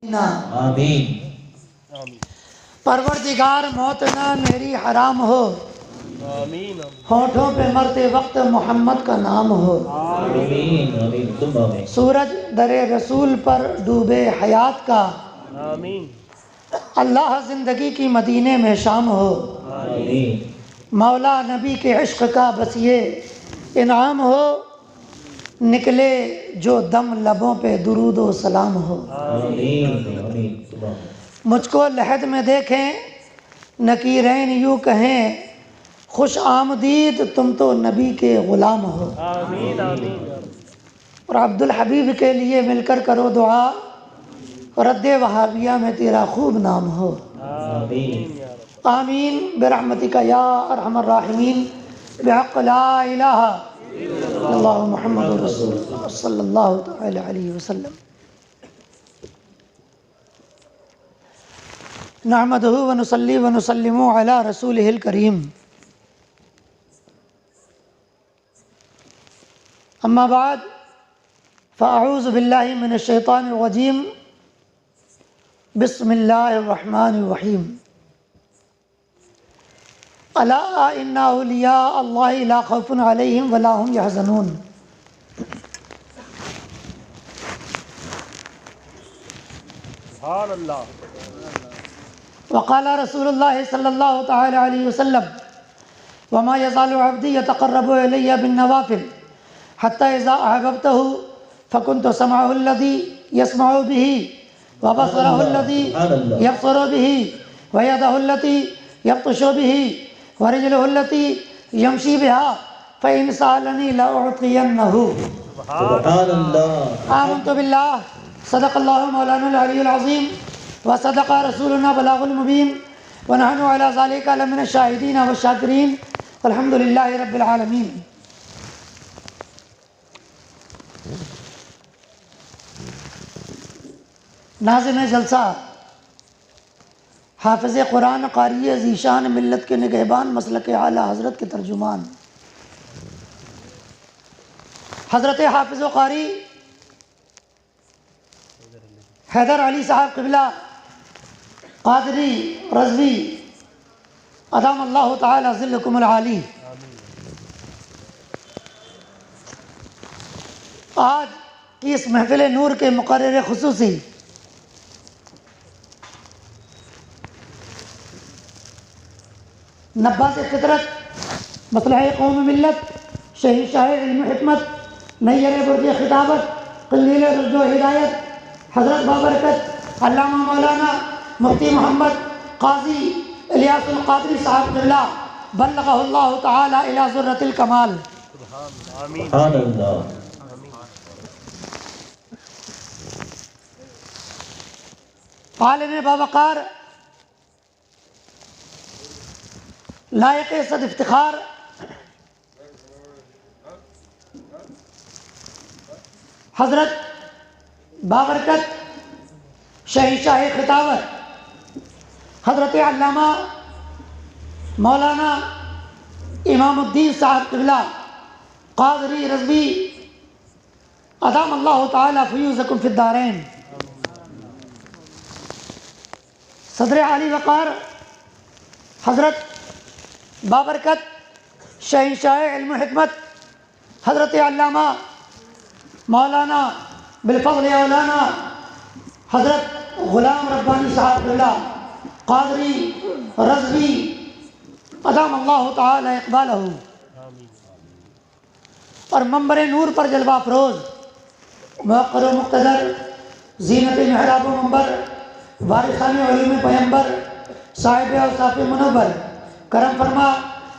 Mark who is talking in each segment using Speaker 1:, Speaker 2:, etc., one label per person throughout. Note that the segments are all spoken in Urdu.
Speaker 1: آمین۔
Speaker 2: پروردگار موت نہ میری حرام ہو،
Speaker 3: آمین
Speaker 2: ہونٹوں پہ مرتے وقت محمد کا نام ہو،
Speaker 1: آمین آمین ثم آمین۔
Speaker 2: سورج در رسول پر ڈوبے حیات کا،
Speaker 3: آمین
Speaker 2: اللہ زندگی کی مدینے میں شام ہو،
Speaker 1: آمین
Speaker 2: مولا نبی کے عشق کا بس یہ انعام ہو، نکلے جو دم لبوں پہ درود و سلام ہو۔
Speaker 1: آمین آمین ثم آمین۔
Speaker 2: مجھ کو لحد میں دیکھیں نکیرین یوں کہیں، خوش آمدید تم تو نبی کے غلام ہو۔
Speaker 3: آمین آمین
Speaker 2: اور عبد الحبیب کے لیے مل کر کرو دعا، رد وہابیہ میں تیرا خوب نام ہو۔
Speaker 1: آمین
Speaker 2: آمین برحمتک یا ارحم الراحمین، بحق لا الہ الا اللہ محمد رسول اللہ صلی اللہ تعالی علیہ وسلم۔ نحمدہ ونصلی ونسلم علی رسولہ الکریم، اما بعد فاعوذ باللہ من الشیطان الرجیم، بسم اللہ الرحمن الرحیم۔ الا ان اولیاء اللہ لا خوف علیہم ولا هم یحزنون۔
Speaker 3: سبحان اللہ۔
Speaker 2: وقال رسول اللہ صلی اللہ تعالی علیہ وسلم، وما يزال عبدی يتقرب الی بالنوافل حتی اذا احببته فكنت سمعه الذي يسمع به وبصره الذي يبصر به ويده التي يبطش به ورجله التي يمشي بها فإن سألني لأعطينه۔
Speaker 1: سبحان اللہ۔
Speaker 2: آمنت بالله صدق الله مولانا العلي العظيم وصدق رسولنا بلاغ المبين ونحن على ذلك لمن الشاهدين والشاكرين والحمد لله رب العالمين۔ ناظم جلسہ، حافظ قرآن، قاری ذیشان، ملت کے نگہبان، مسلک اعلیٰ حضرت کے ترجمان، حضرت حافظ و قاری حیدر علی صاحب قبلہ قادری رضوی ادام اللہ تعالی ظلکم العالی، آج کی اس محفل نور کے مقرر خصوصی نباز فطرت، مصلحہ قوم ملت، شہنشاہ علم و حکمت، نیر برد خطابت، قلیل رشد و ہدایت، حضرت بابرکت علامہ مولانا مفتی محمد قاضی الیاس القادری صاحب قبلہ بلغہ اللہ تعالی الی ذرۃ الکمال۔
Speaker 3: آمین
Speaker 1: سبحان اللہ۔
Speaker 2: عالم باوقار، لائق صد افتخار، حضرت بابرکت شہنشاہ خطابت، حضرت علامہ مولانا امام الدین صاحب قبلہ قادری رضوی ادام اللہ تعالی فیوزکم فی الدارین، صدر عالی وقار حضرت بابرکت شہنشاہ علم و حکمت، حضرت علامہ مولانا بالفضل اولانا حضرت غلام ربانی صاحب قبلہ قادری رضوی ادام اللہ تعالی اقبالہ، اور منبر نور پر جلوہ افروز موقر و مقتدر، زینت محراب و منبر، وارثان علوم پیمبر، صاحب اوصاف منور، کرم فرما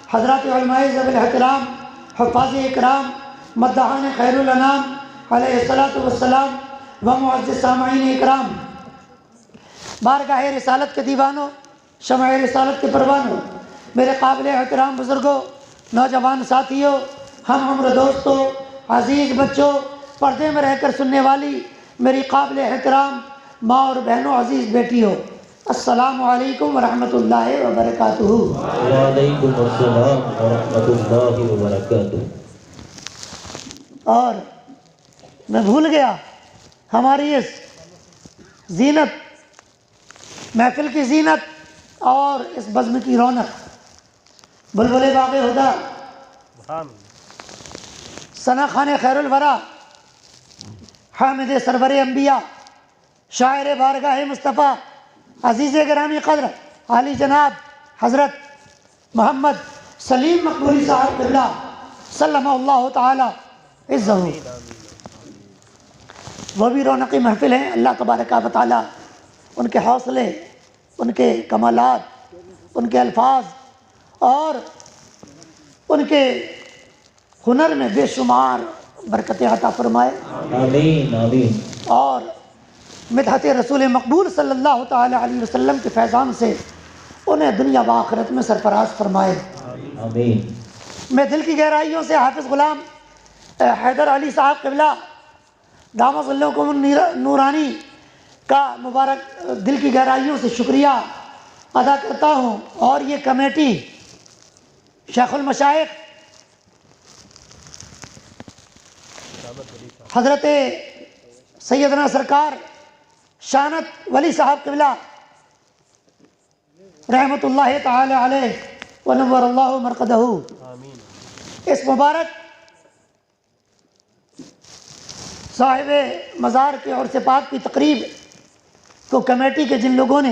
Speaker 2: حضرات علماء ذوی الاحترام، حفاظ اکرام، مداحان خیر الانام علیہ الصلاۃ والسلام، و معزز سامعین اکرام، بارگاہ رسالت کے دیوانوں، شمع رسالت کے پروانوں، میرے قابل احترام بزرگوں، نوجوان ساتھیوں، ہم عمر دوستوں، عزیز بچوں، پردے میں رہ کر سننے والی میری قابل احترام ماں اور بہنوں، عزیز بیٹیوں، السلام علیکم ورحمۃ اللہ وبرکاتہ۔
Speaker 1: وعلیکم السلام ورحمۃ اللہ وبرکاتہ۔
Speaker 2: اور میں بھول گیا ہماری اس زینت، محفل کی زینت اور اس بزم کی رونق، بلبل باغ ہدا،
Speaker 3: سبحان
Speaker 2: ثنا خان خیر الورا، حامد سرور انبیاء، شاعر بارگاہ مصطفیٰ، عزیز گرامی قدر عالی جناب حضرت محمد سلیم مقبولی صاحب قبلہ سلم اللہ تعالی عزہ، وہ بھی رونقی محفل ہیں۔ اللہ تبارک و تعالی ان کے حوصلے، ان کے کمالات، ان کے الفاظ اور ان کے ہنر میں بے شمار برکتیں عطا فرمائے،
Speaker 1: آمین آمین
Speaker 2: اور مدحت رسول مقبول صلی اللہ تعالی علیہ وسلم کے فیضان سے انہیں دنیا و آخرت میں سرفراز فرمائے۔
Speaker 1: آمین۔
Speaker 2: میں دل کی گہرائیوں سے حافظ غلام حیدر علی صاحب قبلہ دامت ظلکم نورانی کا مبارک دل کی گہرائیوں سے شکریہ ادا کرتا ہوں، اور یہ کمیٹی شیخ المشائخ حضرت سیدنا سرکار شانت ولی صاحب قبلہ رحمۃ اللہ تعالی علیہ ونور اللہ مرقدہ،
Speaker 3: آمین
Speaker 2: اس مبارک صاحب مزار کے عرس پاک کی تقریب کو کمیٹی کے جن لوگوں نے،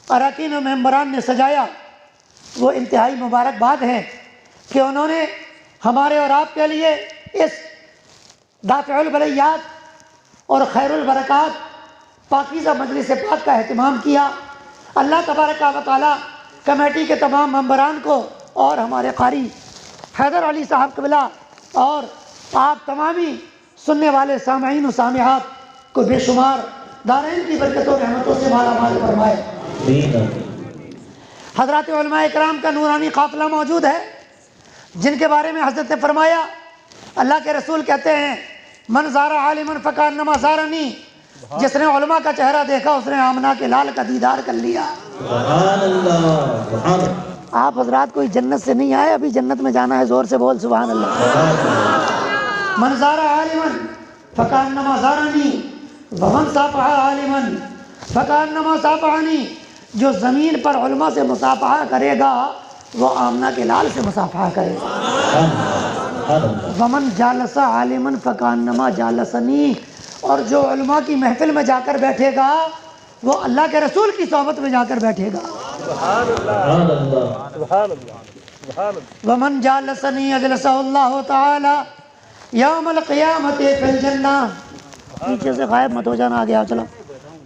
Speaker 2: اراکین و ممبران نے سجایا، وہ انتہائی مبارکباد ہے کہ انہوں نے ہمارے اور آپ کے لیے اس دافع البلیات اور خیر البرکات پاکیزہ مجلس پاک کا اہتمام کیا۔ اللہ تبارک و تعالی کمیٹی کے تمام ممبران کو اور ہمارے قاری حیدر علی صاحب قبلہ اور آپ تمامی سننے والے سامعین و سامعات کو بے شمار دارین کی برکتوں و رحمتوں سے مالا مال فرمائے۔
Speaker 1: آمین آمین۔
Speaker 2: حضرات علماء اکرام کا نورانی قافلہ موجود ہے، جن کے بارے میں حضرت نے فرمایا، اللہ کے رسول کہتے ہیں من زار عالما فکانما زارنی، جس نے علماء کا چہرہ دیکھا اس نے آمنہ کے لال کا دیدار کر لیا۔
Speaker 1: سبحان اللہ سبحان اللہ
Speaker 2: آپ حضرات کوئی جنت سے نہیں آئے، ابھی جنت میں جانا ہے، زور سے بول سبحان اللہ۔ من زار عالما فکانما زارنی ومن صافح عالما فکانما صافحنی، جو زمین پر علماء سے مصافحہ کرے گا وہ آمنہ کے لال سے مصافحہ کرے گا۔
Speaker 1: سبحان اللہ۔
Speaker 2: ومن جالس عالما فکانما جالسنی، اور جو علماء کی محفل میں جا کر بیٹھے گا وہ اللہ کے رسول کی صحبت میں جا کر بیٹھے گا۔
Speaker 3: سبحان اللہ
Speaker 1: سبحان اللہ
Speaker 3: سبحان اللہ سبحان اللہ
Speaker 2: ومن جالسنی اجلسہ اللہ تعالی یوم القیامت فی الجنہ۔ پیچھے سے غائب مت ہو جانا، آگے آؤ، چلو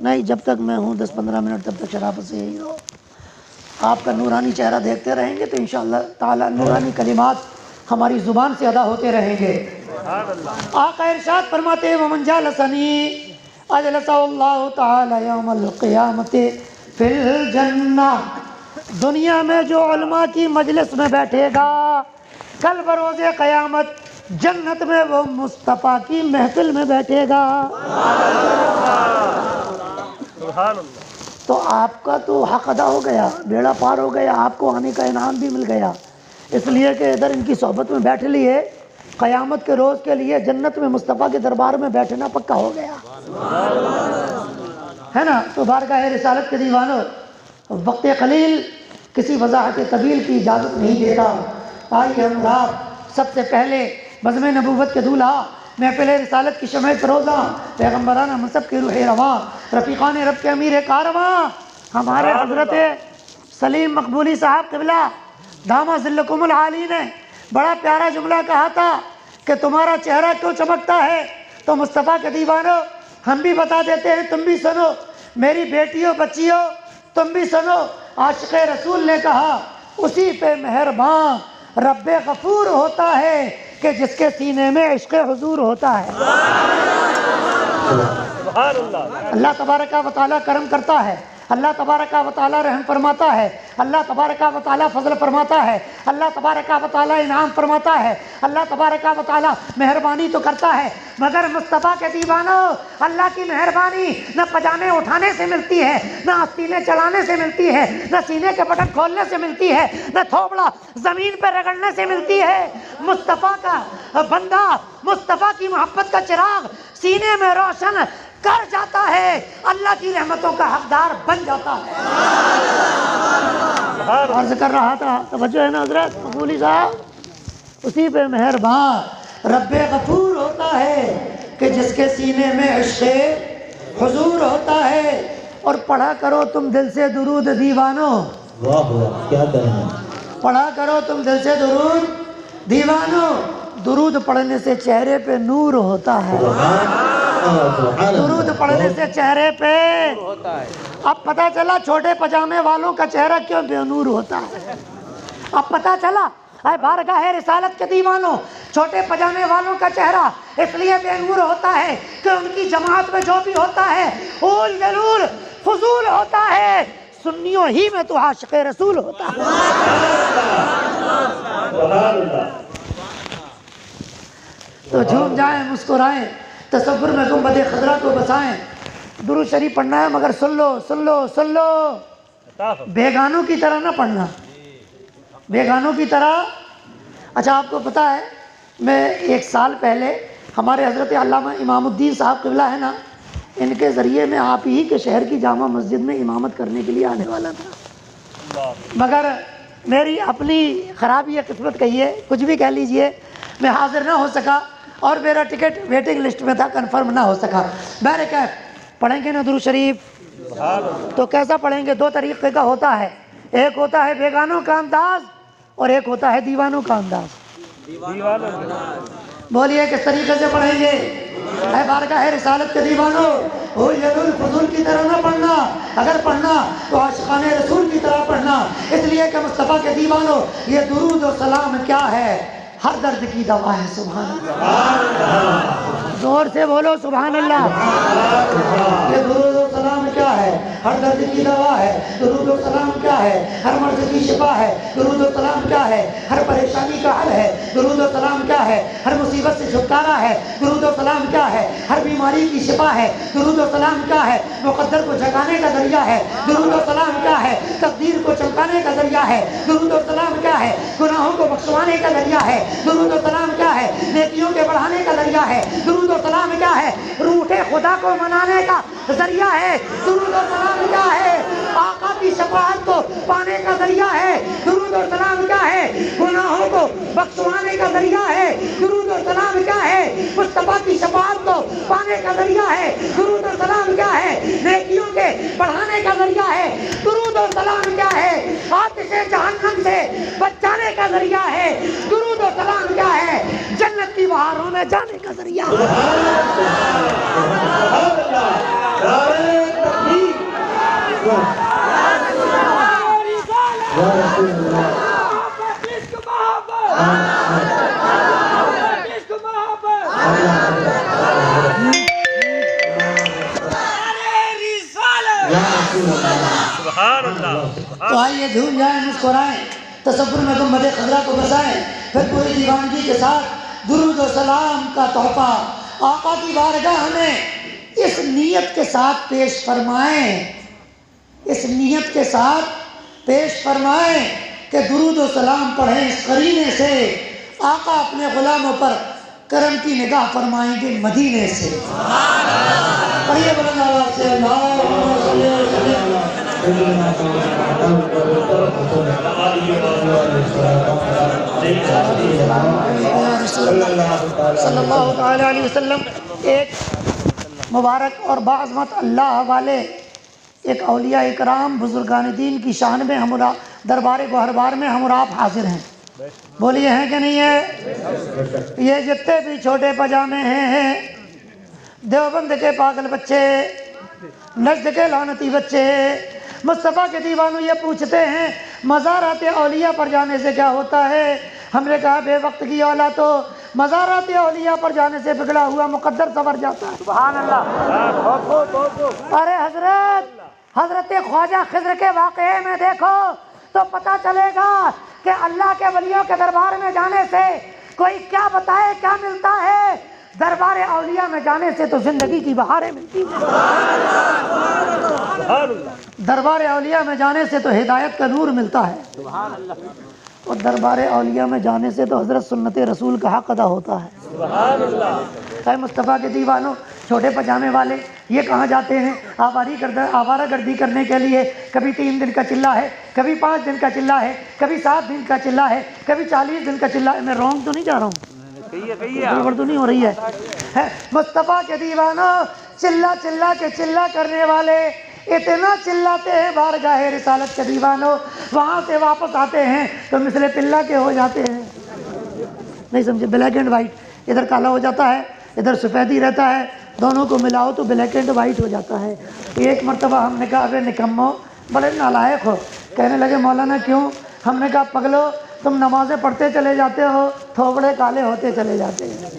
Speaker 2: نہیں، جب تک میں ہوں 10-15 منٹ تب تک شرافت سے یہی رہو۔ آپ کا نورانی چہرہ دیکھتے رہیں گے تو انشاءاللہ تعالی نورانی کلمات ہماری زبان سے ادا ہوتے رہیں گے۔ آقا ارشاد فرماتے ہیں ومن جالسنی اجلسہ اللہ تعالی یوم القیامت فی الجنہ، دنیا میں جو علماء کی مجلس میں بیٹھے گا کل بروز قیامت جنت میں وہ مصطفیٰ کی محفل میں بیٹھے گا۔
Speaker 3: سبحان اللہ۔
Speaker 2: تو آپ کا تو حق ادا ہو گیا، بیڑا پار ہو گیا، آپ کو آنے کا انعام بھی مل گیا، اس لیے کہ ادھر ان کی صحبت میں بیٹھ لیے، قیامت کے روز کے لیے جنت میں مصطفیٰ کے دربار میں بیٹھنا پکا ہو گیا ہے نا۔ تو بارگاہ رسالت کے دیوانوں، وقت قلیل کسی وضاحت طویل کی اجازت نہیں دیتا، آئیے ہم آپ سب سے پہلے بزم نبوت کے دولہا، محفل رسالت کی شمع فروزہ، پیغمبرانہ منصب کی روح رواں، رفیقان رب کے امیر کارواں، ہمارے حضرت سلیم مقبولی صاحب قبلہ دامت ظلکم العالی نے بڑا پیارا جملہ کہا تھا کہ تمہارا چہرہ کیوں چمکتا ہے؟ تو مصطفیٰ کے دیوانوں ہم بھی بتا دیتے ہیں، تم بھی سنو، میری بیٹیوں بچیوں تم بھی سنو، عاشق رسول نے کہا اسی پہ مہربان رب غفور ہوتا ہے کہ جس کے سینے میں عشق حضور ہوتا ہے۔
Speaker 3: سبحان اللہ۔
Speaker 2: اللہ تبارک و تعالیٰ کرم کرتا ہے، اللہ تبارک و تعالیٰ رحم فرماتا ہے، اللہ تبارک و تعالیٰ فضل فرماتا ہے، اللہ تبارک و تعالیٰ انعام فرماتا ہے، اللہ تبارک و تعالیٰ مہربانی تو کرتا ہے، مگر مصطفیٰ کے دیوانوں اللہ کی مہربانی نہ پجامے اٹھانے سے ملتی ہے، نہ آستینیں چلانے سے ملتی ہے، نہ سینے کے بٹن کھولنے سے ملتی ہے، نہ تھوبڑا زمین پہ رگڑنے سے ملتی ہے۔ مصطفیٰ کا بندہ، مصطفیٰ کی محبت کا چراغ سینے میں روشن کر جاتا ہے، اللہ کی رحمتوں کا حقدار بن جاتا ہے۔ عرض کر رہا تھا، توجہ ہے نا حضرت مقبولی صاحب، اسی پہ مہربان رب غفور ہوتا ہے کہ جس کے سینے میں عشق حضور ہوتا ہے۔ اور پڑھا کرو تم دل سے درود دیوانو،
Speaker 1: واہ واہ کیا کہنا،
Speaker 2: پڑھا کرو تم دل سے درود دیوانو، درود پڑھنے سے چہرے پہ نور ہوتا ہے، درود پڑھنے سے چہرے پہ اب پتہ چلا چھوٹے پجامے والوں کا چہرہ کیوں بے نور ہوتا ہے، اب پتہ چلا اے بارگاہ رسالت کے دیوانوں، چھوٹے پجامے والوں کا چہرہ اس لیے بے نور ہوتا ہے کہ ان کی جماعت میں جو بھی ہوتا ہے اول جلول فضول ہوتا ہے، سنیوں ہی میں تو عاشق رسول ہوتا ہے۔ تو جھوم جائیں مسکرائیں، تصور میں گنبد خضرا کو بسائیں، درود شریف پڑھنا ہے مگر سن لو سن لو سن لو، بیگانوں کی طرح نہ پڑھنا، بیگانوں کی طرح۔ اچھا آپ کو پتہ ہے میں 1 سال پہلے ہمارے حضرت علامہ امام الدین صاحب قبلہ ہے نا، ان کے ذریعے میں آپ ہی کے شہر کی جامع مسجد میں امامت کرنے کے لیے آنے والا تھا، مگر میری اپنی خرابی یا قسمت کہیے کچھ بھی کہہ لیجئے، میں حاضر نہ ہو سکا اور میرا ٹکٹ ویٹنگ لسٹ میں تھا، کنفرم نہ ہو سکا۔ بہرکیف پڑھیں گے نا درود شریف، تو کیسا پڑھیں گے؟ 2 طریقے کا ہوتا ہے، ایک ہوتا ہے بیگانوں کا انداز اور ایک ہوتا ہے دیوانوں کا انداز۔ بولیے کس طریقے سے پڑھیں گے؟ اے بارگاہ رسالت کے دیوانوں، وہ یدل فضول کی طرح نہ پڑھنا، اگر پڑھنا تو عاشقان رسول کی طرح پڑھنا، اس لیے کہ مصطفیٰ کے دیوانوں یہ درود و سلام کیا ہے؟ ہر درد کی دوا ہے۔ سبحان اللہ، زور سے بولو سبحان اللہ۔ یہ درود و سلام کیا ہے؟ ہر درد کی دوا ہے۔ درود و سلام کیا ہے؟ ہر مرض کی شفا ہے۔ درود و سلام کیا ہے؟ ہر پریشانی کا حل ہے۔ درود و سلام کیا ہے؟ ہر مصیبت سے چھٹکارا ہے۔ درود و سلام کیا ہے؟ ہر بیماری کی شفا ہے۔ درود و سلام کیا ہے؟ مقدر کو جگانے کا ذریعہ ہے۔ درود و سلام کیا ہے؟ تقدیر کو چمکانے کا ذریعہ ہے۔ درود و سلام کیا ہے؟ گناہوں کو بخشوانے کا ذریعہ ہے۔ درود و سلام کیا ہے؟ نیکیوں کے بڑھانے کا ذریعہ ہے۔ درود و سلام کیا ہے؟ روح خدا کو منانے کا ذریعہ ہے۔ درود و سلام کیا ہے؟ آقا کی شفاعت کو پانے کا ذریعہ ہے۔ درود و سلام کیا ہے؟ گناہوں کو بخشوانے کا ذریعہ ہے۔ درود و سلام کیا ہے؟ مصطفیٰ کی شفاعت کو پانے کا ذریعہ ہے۔ درود و سلام کیا ہے؟ نیکیوں کے بڑھانے کا ذریعہ ہے۔ درود و سلام کیا ہے؟ آتش جہنم سے بچانے کا ذریعہ ہے۔ درود و سلام کیا ہے؟ جنت کی بہاروں میں جانے کا ذریعہ ہے۔ تو آئیے جھوم جائیں مسکرائیں، تصور میں گنبد خضرا کو بسائیں، پھر پوری دیوانگی کے ساتھ درود و سلام کا تحفہ آقا کی بارگاہ میں اس نیت کے ساتھ پیش فرمائیں، اس نیت کے ساتھ پیش فرمائیں کہ درود و سلام پڑھیں اس قرینے سے آقا اپنے غلاموں پر کرم کی نگاہ فرمائیں گے مدینے سے۔ پڑھیے بلند آواز سے اللہم صلی صلی اللہ تعالی علیہ وسلم۔ ایک مبارک اور باعظمت اللہ والے ایک اولیاء اکرام بزرگان دین کی شان میں ہم دربار گوہربار میں ہم اور آپ حاضر ہیں، بولیے ہیں کہ نہیں ہے؟ یہ جتنے بھی چھوٹے پجامے ہیں، دیوبند کے پاگل بچے، نجد کے لعنتی بچے، مصطفیٰ کے دیوانوں یہ پوچھتے ہیں مزارات اولیاء پر جانے سے کیا ہوتا ہے؟ ہم نے کہا بے وقت کی اولا تو مزارات اولیاء پر جانے سے بگڑا ہوا مقدر سنور جاتا ہے۔ سبحان اللہ۔ ارے حضرت خواجہ خضر کے واقعے میں دیکھو تو پتہ چلے گا کہ اللہ کے ولیوں کے دربار میں جانے سے کوئی کیا بتائے کیا ملتا ہے، دربار اولیاء میں جانے سے تو زندگی کی بہاریں ملتی ہیں، دربار اولیاء میں جانے سے تو ہدایت کا نور ملتا ہے، اور دربار اولیاء میں جانے سے تو حضرت سنت رسول کا حق ادا ہوتا ہے۔ اے مصطفیٰ کے دیوانوں، چھوٹے پجامے والے یہ کہاں جاتے ہیں آوارہ گردی کرنے کے لیے؟ کبھی 3 دن کا چلہ ہے، کبھی 5 دن کا چلہ ہے، کبھی 7 دن کا چلہ ہے، کبھی 40 دن کا چلہ ہے۔ میں رونگ تو نہیں جا رہا ہوں، گڑبڑ تو نہیں ہو رہی ہے؟ مصطفیٰ کے دیوانوں، چلہ کے چلہ کرنے والے اتنا چلاتے ہیں بارگاہ رسالت کے دیوانوں، وہاں سے واپس آتے ہیں تو مثل پلہ کے ہو جاتے ہیں۔ نہیں سمجھے؟ بلیک اینڈ وائٹ، ادھر کالا ہو جاتا ہے، ادھر سفیدی رہتا ہے، دونوں کو ملاؤ تو بلیک اینڈ وائٹ ہو جاتا ہے۔ ایک مرتبہ ہم نے کہا ارے نکمو، بڑے نالائق ہو۔ کہنے لگے مولانا کیوں؟ ہم نے کہا پگلو تم نمازیں پڑھتے چلے جاتے ہو، تھوبڑے کالے ہوتے چلے جاتے ہیں۔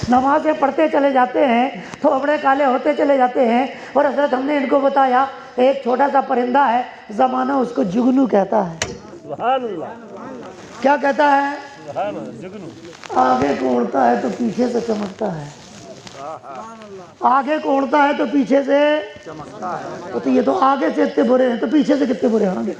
Speaker 2: نمازیں پڑھتے چلے جاتے ہیں، تھوبڑے کالے ہوتے چلے جاتے ہیں۔ اور حضرت ہم نے ان کو بتایا ایک چھوٹا سا پرندہ ہے، زمانہ اس کو جگنو کہتا ہے۔
Speaker 3: سبحان اللہ،
Speaker 2: کیا کہتا ہے؟
Speaker 3: سبحان اللہ، جگنو۔
Speaker 2: آگے کو اڑتا ہے تو پیچھے سے چمکتا ہے، آگے کو اڑتا ہے تو پیچھے سے چمکتا ہے۔ تو یہ تو آگے سے اتنے برے ہیں تو پیچھے سے کتنے برے ہوں گے؟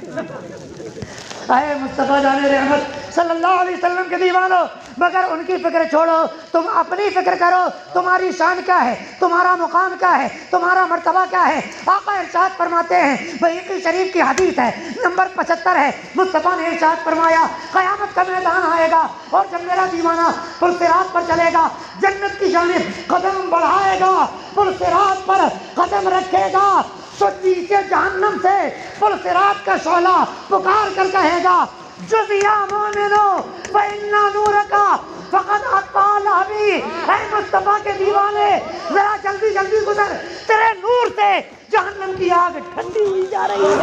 Speaker 2: اے مصطفیٰ جان رحمت صلی اللہ علیہ وسلم کے دیوانوں، مگر ان کی فکر چھوڑو، تم اپنی فکر کرو۔ تمہاری شان کیا ہے؟ تمہارا مقام کیا ہے؟ تمہارا مرتبہ کیا ہے؟ آقا ارشاد فرماتے ہیں، بحقی شریف کی حدیث ہے، نمبر 75 ہے، مصطفیٰ نے ارشاد فرمایا قیامت کا میدان آئے گا اور جب میرا دیوانہ پل صراط پر چلے گا، جنت کی جانب قدم بڑھائے گا، پل صراط پر قدم رکھے گا تو نیچے جہنم سے پل صراط کا شعلہ پکار کر کہے گا جز یا مومنو فإن نورکا فقد اطال ابھی۔ اے مصطفیٰ کے دیوانے ذرا جلدی جلدی گزر، تیرے نور سے جہنم کی آگ ٹھنڈی ہوئی جا رہی ہے،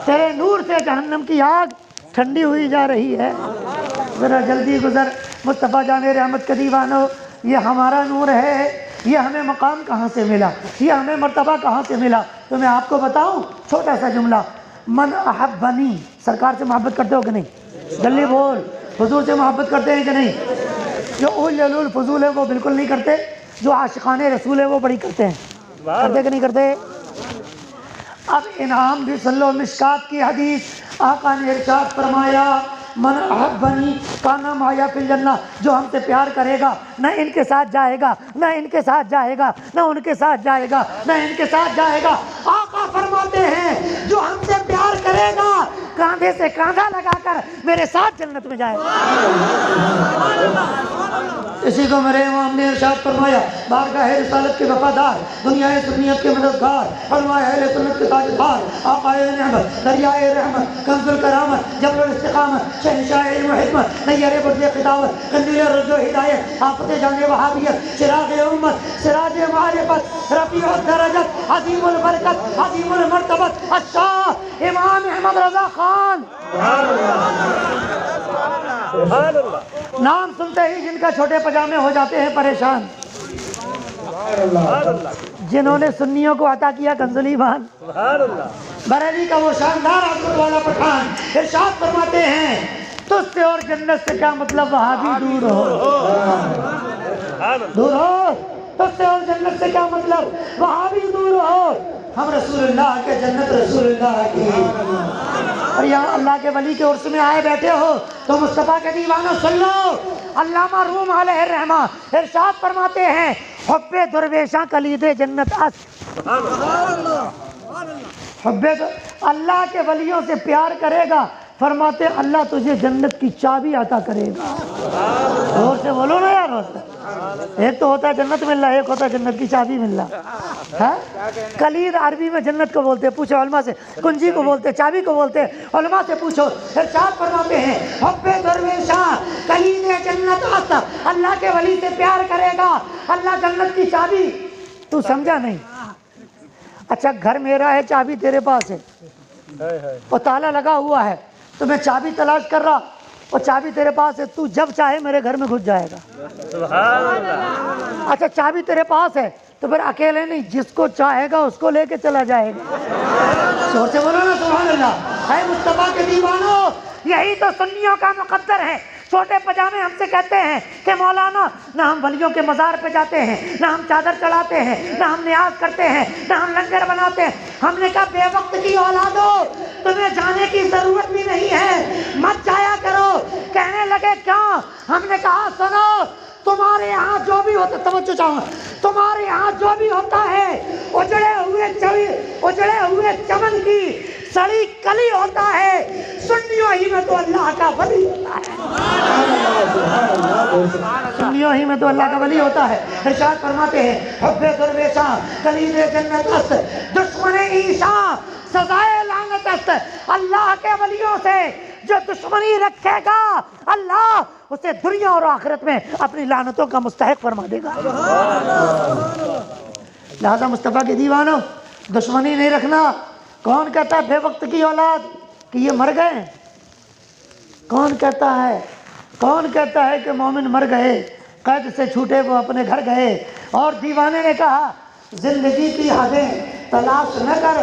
Speaker 2: تیرے نور سے جہنم کی آگ ٹھنڈی ہوئی جا رہی ہے، ذرا جلدی گزر۔ مصطفیٰ جان رحمت کے دیوانوں، یہ ہمارا نور ہے، یہ ہمیں مقام کہاں سے ملا، یہ ہمیں مرتبہ کہاں سے ملا؟ تو میں آپ کو بتاؤں چھوٹا سا جملہ، من احبنی، سرکار سے محبت کرتے ہو کہ نہیں؟ جلدی بول، حضور سے محبت کرتے ہیں کہ نہیں؟ جو اول الفضول ہے وہ بالکل نہیں کرتے، جو عاشقان رسول ہے وہ بڑی کرتے ہیں، کرتے کہ نہیں کرتے؟ اب انعام بھی سن لو، مشکات کی حدیث، آقا نے ارشاد فرمایا من احبنی کانا معایا فی الجنہ، جو ہم سے پیار کرے گا نہ ان کے ساتھ جائے گا، نہ ان کے ساتھ جائے گا، نہ ان کے ساتھ جائے گا، نہ ان کے ساتھ جائے گا۔ آقا فرماتے ہیں جو ہم سے پیار کرے گا کاندھے سے کاندھا لگا کر میرے ساتھ جنت میں جائے گا۔ اسی کو میرے امام نے ارشاد فرمایا، بارگاہ رسالت کے وفادار، دنیا سنیت کے مددگار، علماء اہل سنت کے تاجدار، آقا نعمت، دریائے رحمت، کنز الکرامت، جبل الاستقامت، شہنشاہ علم و حکمت، نیر برج خداوت، قندیل رشد و ہدایت، آفت جان وہابیت، چراغ امت، سراج معرفت، رفیع الدرجت، عظیم البرکت، عظیم المرتبت، الشاہ امام احمد رضا خان،
Speaker 3: سبحان اللہ،
Speaker 2: نام سنتے ہی جن کا چھوٹے پجامے ہو جاتے ہیں پریشان،
Speaker 3: سبحان اللہ،
Speaker 2: جنہوں نے سنیوں کو عطا کیا کنزل ایمان،
Speaker 3: سبحان اللہ،
Speaker 2: بریلی کا وہ شاندار عظمت والا پٹھان ارشاد فرماتے ہیں تجھ سے اور جنت سے کیا مطلب وہابی دور ہو،
Speaker 3: سبحان اللہ،
Speaker 2: دور ہو، تجھ سے اور جنت سے کیا مطلب وہابی دور ہو، ہم رسول اللہ کے جنت رسول اللہ کی، اور یہاں اللہ کے ولی کے عرس میں آئے بیٹھے ہو تو مصطفیٰ کے دیوانوں سن لو، علامہ روم علیہ الرحمہ ارشاد فرماتے ہیں حب درویشاں کلید جنت است، حب اللہ کے ولیوں سے پیار کرے گا، فرماتے اللہ تجھے جنت کی چابی عطا کرے گا۔ اور سے بولو نا یار، ایک تو ہوتا ہے جنت ملنا، ایک ہوتا ہے جنت کی چابی ملنا، کلید عربی میں جنت کو بولتے ہیں، پوچھو علماء سے، کنجی کو بولتے ہیں، چابی کو بولتے ہیں، علماء سے پوچھو۔ ارشاد فرماتے ہیں حب درویشاں کلید جنت است، اللہ کے ولی سے پیار کرے گا اللہ جنت کی چابی، تو سمجھا نہیں؟ اچھا گھر میرا ہے، چابی تیرے پاس ہے اور تالا لگا ہوا ہے، تو میں چابی تلاش کر رہا اور چابی تیرے پاس ہے، تو جب چاہے میرے گھر میں گھس جائے گا۔
Speaker 3: سبحان اللہ،
Speaker 2: اچھا چابی تیرے پاس ہے تو پھر اکیلے نہیں، جس کو چاہے گا اس کو لے کے چلا جائے گا۔ زور سے بولو نا سبحان اللہ۔ اے مصطفیٰ کے دیوانوں، یہی تو سنیوں کا مقدر ہے۔ چھوٹے پجامے ہم سے کہتے ہیں کہ مولانا نہ ہم ولیوں کے مزار پہ جاتے ہیں، نہ ہم چادر چڑھاتے ہیں، نہ ہم نیاز کرتے ہیں، نہ ہم لنگر بناتے ہیں۔ ہم نے کہا بے وقت کی اولادو، تمہیں جانے کی ضرورت بھی نہیں ہے، مت جایا کرو۔ کہنے لگے کیوں؟ ہم نے کہا سنو، تمہارے یہاں جو بھی ہوتا، توجہ چاہوں، تمہارے یہاں جو بھی ہوتا ہے اجڑے ہوئے چمن کی سڑی کلی ہوتا ہے، سنیوں ہی میں تو اللہ کا ولی ہوتا ہے، سنیوں ہی میں تو اللہ کا ولی ہوتا ہے۔ ارشاد فرماتے ہیں حب درویشاں کلید جنت است، دشمن عیسیٰ سزائے لعنت است۔ اللہ کے ولیوں سے جو دشمنی رکھے گا اللہ اسے دنیا اور آخرت میں اپنی لعنتوں کا مستحق فرما دے گا۔ لہذا مصطفیٰ کے دیوانوں دشمنی نہیں رکھنا۔ کون کہتا ہے بے وقت کی اولاد کہ یہ مر گئے؟ کون کہتا ہے کہ مومن مر گئے، قید سے چھوٹے وہ اپنے گھر گئے؟ اور دیوانے نے کہا زندگی کی حدیں تلاش نہ کر،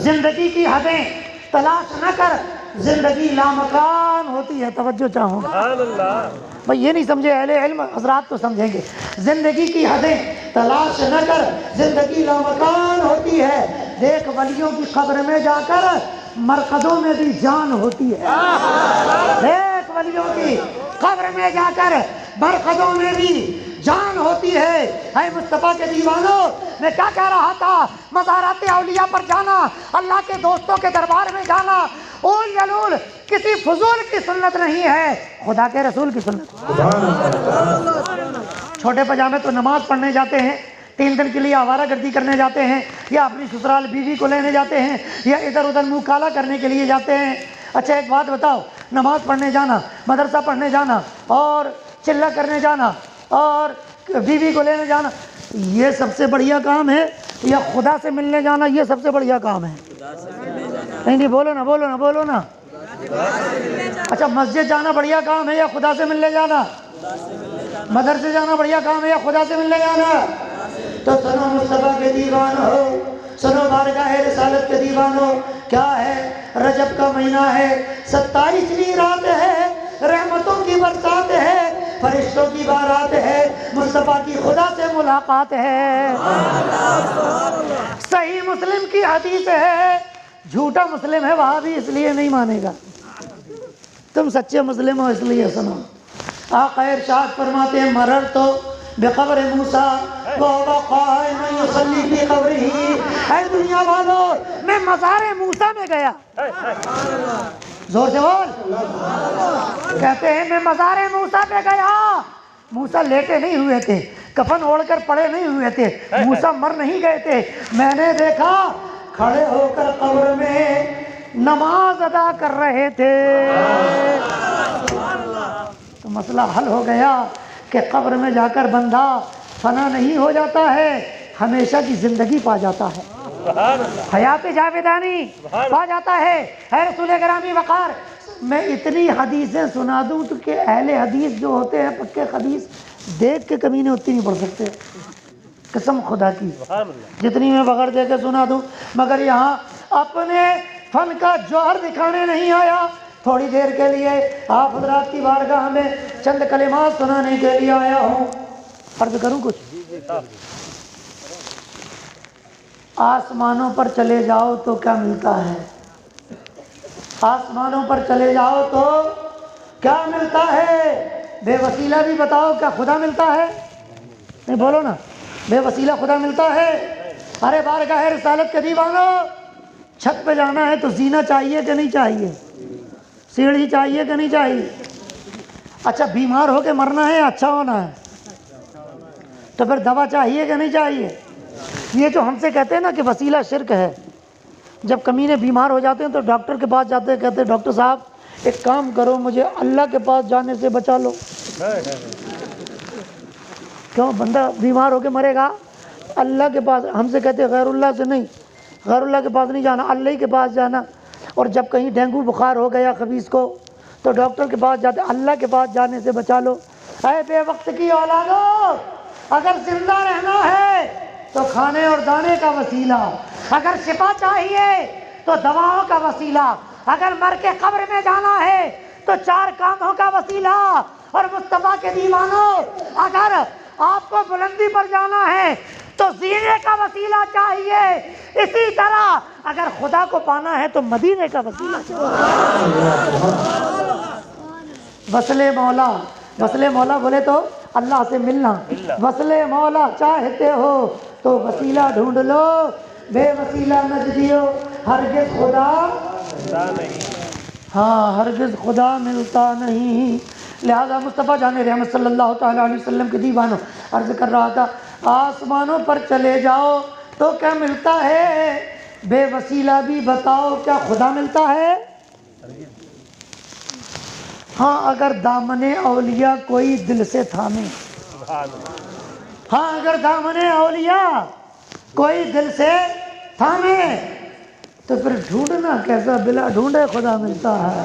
Speaker 2: زندگی کی حدیں تلاش نہ کر، زندگی لامکان ہوتی ہے۔ توجہ چاہوں گا
Speaker 3: سبحان اللہ۔
Speaker 2: بھئی یہ نہیں سمجھے اہل علم حضرات تو سمجھیں گے۔ زندگی کی حدیں تلاش نہ کر، زندگی لامکان ہوتی ہے۔ دیکھ ولیوں کی قبر میں جا کر مرقدوں میں بھی جان ہوتی ہے، دیکھ ولیوں کی قبر میں جا کر مرقدوں میں بھی جان ہوتی ہے۔ اے مصطفیٰ کے دیوانوں، میں کیا کہہ رہا تھا؟ مزارات اولیاء پر جانا، اللہ کے دوستوں کے دربار میں جانا اول یلول کسی فضول کی سنت نہیں ہے، خدا کے رسول کی سنت۔ چھوٹے پجامے تو نماز پڑھنے جاتے ہیں، 3 دن کے لیے آوارہ گردی کرنے جاتے ہیں، یا اپنی سسرال بیوی کو لینے جاتے ہیں، یا ادھر ادھر منہ کالا کرنے کے لیے جاتے ہیں۔ اچھا ایک بات بتاؤ، نماز پڑھنے جانا، مدرسہ پڑھنے جانا اور چلہ کرنے جانا اور بیوی کو لینے جانا، یہ سب سے بڑھیا کام ہے یا خدا سے ملنے جانا یہ سب سے بڑھیا کام ہے؟ نہیں بولو نا۔ اچھا مسجد جانا بڑھیا کام ہے یا خدا سے ملنے جانا؟ مدرسے جانا بڑھیا کام ہے یا خدا سے ملنے جانا؟ تو سنو مصطفیٰ کے دیوانوں، سنو بارگاہ رسالت کے دیوانوں، کیا ہے؟ رجب کا مہینہ ہے، 27ویں رات ہے، رحمتوں کی برسات ہے، فرشتوں کی بارات ہے، مصطفیٰ کی خدا سے ملاقات ہے۔ صحیح مسلم کی حدیث ہے، جھوٹا مسلم ہے وہاں بھی اس لیے نہیں مانے گا، تم سچے مسلم ہو اس لیے سنو۔ آقا ارشاد فرماتے ہیں مررتو بقبر موسیٰ وہو قائم یصلی فی قبرہ، اے دنیا والوں میں مزار موسیٰ میں گیا، زور سے بول، کہتے ہیں میں مزار موسیٰ پہ گیا۔ موسیٰ لیٹے نہیں ہوئے تھے، کفن اوڑھ کر پڑے نہیں ہوئے تھے، موسیٰ مر نہیں گئے تھے، میں نے دیکھا کھڑے ہو کر قبر میں نماز ادا کر رہے تھے۔ تو مسئلہ حل ہو گیا کہ قبر میں جا کر بندہ فنا نہیں ہو جاتا ہے، ہمیشہ کی زندگی پا جاتا ہے، حیات جاویدانی پا جاتا ہے۔ اے رسول گرامی وقار، میں اتنی حدیثیں سنا دوں تو کہ اہل حدیث جو ہوتے ہیں پکے حدیث دیکھ کے کمی اتنی نہیں پڑھ سکتے، قسم خدا کی جتنی میں بغیر دے کے سنا دوں، مگر یہاں اپنے فن کا جوہر دکھانے نہیں آیا، تھوڑی دیر کے لیے آپ حضرات کی بارگاہ میں چند کلمات سنانے کے لیے آیا ہوں۔ عرض کروں کچھ؟ آسمانوں پر چلے جاؤ تو کیا ملتا ہے؟ آسمانوں پر چلے جاؤ تو کیا ملتا ہے؟ بے وسیلہ بھی بتاؤ، کیا خدا ملتا ہے؟ نہیں بولو نا، بے وسیلہ خدا ملتا ہے؟ ارے بارگاہ رسالت کے دیوانوں، چھت پہ جانا ہے تو زینہ چاہیے کہ نہیں چاہیے؟ سیڑھی چاہیے کہ نہیں چاہیے؟ اچھا بیمار ہو کے مرنا ہے، اچھا ہونا ہے تو پھر دوا چاہیے کہ نہیں چاہیے؟ یہ جو ہم سے کہتے ہیں نا کہ وسیلہ شرک ہے، جب کمینے بیمار ہو جاتے ہیں تو ڈاکٹر کے پاس جاتے ہیں، کہتے ہیں ڈاکٹر صاحب ایک کام کرو مجھے اللہ کے پاس جانے سے بچا لو۔ کیوں؟ بندہ بیمار ہو کے مرے گا، اللہ کے پاس، ہم سے کہتے ہیں غیر اللہ سے نہیں، غیر اللہ کے پاس نہیں جانا، اللہ کے پاس جانا۔ اور جب کہیں ڈینگو بخار ہو گیا خبیث کو تو ڈاکٹر کے پاس جاتے، اللہ کے پاس جانے سے بچا لو۔ اے بے وقت کی اولادو، اگر زندہ رہنا ہے تو کھانے اور دانے کا وسیلہ، اگر شفا چاہیے تو دواؤں کا وسیلہ، اگر مر کے قبر میں جانا ہے تو 4 کاموں کا وسیلہ۔ اور مصطفیٰ کے دیوانوں، اگر آپ کو بلندی پر جانا ہے تو زینے کا وسیلہ چاہیے، اسی طرح اگر خدا کو پانا ہے تو مدینے کا وسیلہ چاہیے۔ وصل مولا وصل مولا بولے تو اللہ سے ملنا، وصل مولا چاہتے ہو تو وسیلہ ڈھونڈ لو، بے وسیلہ نجدیو ہرگز خدا ہاں ہرگز خدا ملتا نہیں۔ لہذا مصطفیٰ جان رحمت صلی اللہ تعالیٰ علیہ وسلم کے دیوانوں عرض کر رہا تھا آسمانوں پر چلے جاؤ تو کیا ملتا ہے، بے وسیلہ بھی بتاؤ کیا خدا ملتا ہے؟ ہاں اگر دامن اولیاء کوئی دل سے تھامے، ہاں اگر دامن اولیاء کوئی دل سے تھامے تو پھر ڈھونڈنا کیسا، بلا ڈھونڈے خدا ملتا ہے،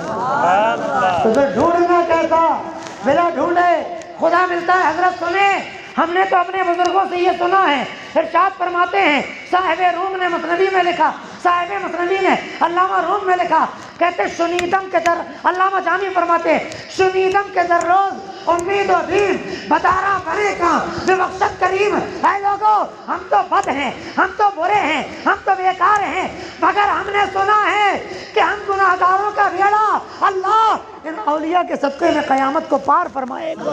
Speaker 2: تو پھر ڈھونڈنا کیسا، بلا ڈھونڈے خدا ملتا ہے۔ حضرت سنیں، ہم نے تو اپنے بزرگوں سے یہ سنا ہے، ارشاد فرماتے ہیں صاحب روم نے مثنوی میں لکھا، صاحب مثنوی نے علامہ روم میں لکھا، کہتے شنیدم کے در، علامہ جامی فرماتے ہیں شنیدم کے در روز امید و بیم بدارہ بنے کا بے مقصد کریم۔ اے لوگو ہم تو بد ہیں، ہم تو برے ہیں، ہم تو بیکار ہیں، مگر ہم نے سنا ہے کہ ہم گناہگاروں کا بیڑا اللہ ان اولیاء کے صدقے میں قیامت کو پار فرمائے گا۔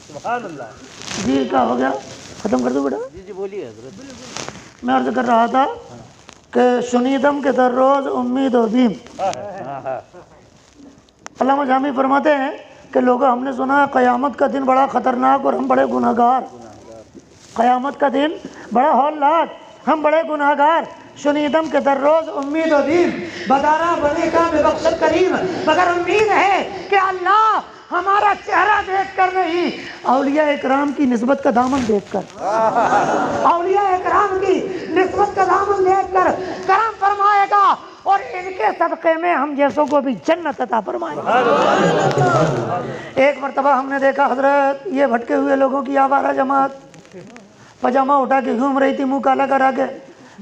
Speaker 3: سبحان اللہ۔
Speaker 2: جی کیا ہو گیا، ختم کر دوں بیٹا؟
Speaker 3: جی بولیے حضرت۔
Speaker 2: میں عرض کر رہا تھا کہ شنیدم کے در روز امید و بیم، علامہ جامی فرماتے ہیں کہ لوگوں ہم نے سنا ہے قیامت کا دن بڑا خطرناک اور ہم بڑے گناہگار، قیامت کا دن بڑا ہولناک، ہم بڑے گناہگار، شنیدم کے در روز امید و بیم بدارہ بنے کا بے بخشت کریم، مگر امید ہے کہ اللہ ہمارا چہرہ دیکھ کر نہیں، اولیاء اکرام کی نسبت کا دامن دیکھ کر، اولیاء اکرام کی نسبت کا دامن دیکھ کر کرم فرمائے گا اور ان کے صدقے میں ہم جیسوں کو بھی جنت عطا فرمائے گا۔ ایک مرتبہ ہم نے دیکھا حضرت یہ بھٹکے ہوئے لوگوں کی آوارہ جماعت پاجامہ اٹھا کے گھوم رہی تھی منہ کالا کرا کے،